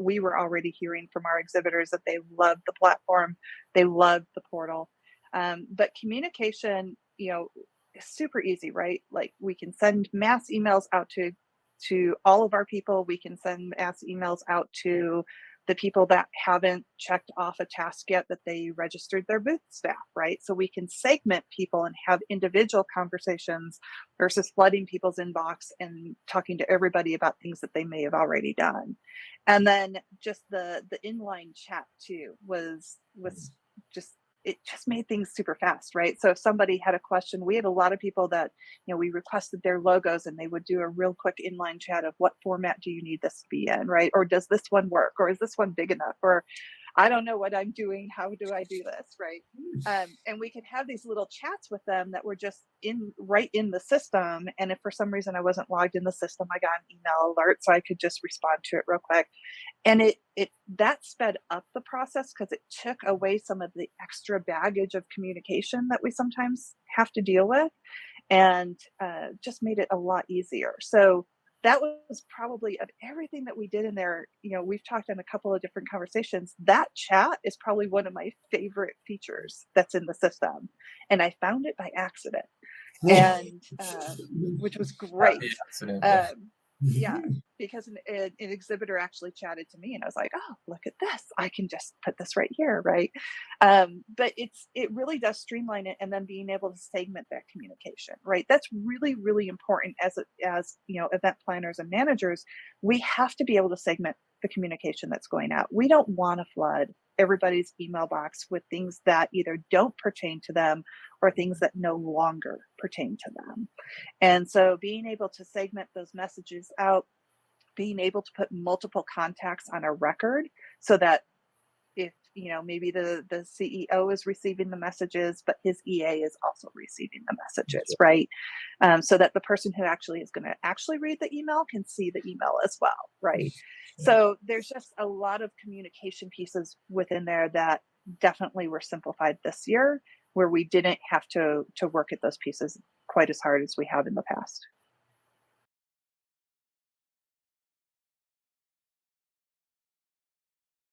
we were already hearing from our exhibitors that they loved the platform, they loved the portal. But communication, is super easy, right? Like we can send mass emails out to all of our people. We can send mass emails out to the people that haven't checked off a task yet that they registered their booth staff, right? So we can segment people and have individual conversations versus flooding people's inbox and talking to everybody about things that they may have already done. And then just the inline chat too was just, it just made things super fast, right? So if somebody had a question, we had a lot of people that, we requested their logos and they would do a real quick inline chat of what format do you need this to be in, right? Or does this one work? Or is this one big enough? Or I don't know what I'm doing. How do I do this, right? And we could have these little chats with them that were just right in the system. And if for some reason I wasn't logged in the system, I got an email alert, so I could just respond to it real quick. And that sped up the process because it took away some of the extra baggage of communication that we sometimes have to deal with, and just made it a lot easier. So that was probably, of everything that we did in there, we've talked in a couple of different conversations, that chat is probably one of my favorite features that's in the system. And I found it by accident, and which was great. Yeah, because an exhibitor actually chatted to me and I was like, oh, look at this. I can just put this right here, right? But it really does streamline it, and then being able to segment that communication, right? That's really, really important as event planners and managers. We have to be able to segment the communication that's going out. We don't want to flood everybody's email box with things that either don't pertain to them or things that no longer pertain to them. And so being able to segment those messages out, being able to put multiple contacts on a record so that if, maybe the CEO is receiving the messages, but his EA is also receiving the messages, right? So that the person who actually is going to actually read the email can see the email as well, right? So there's just a lot of communication pieces within there that definitely were simplified this year, where we didn't have to work at those pieces quite as hard as we have in the past.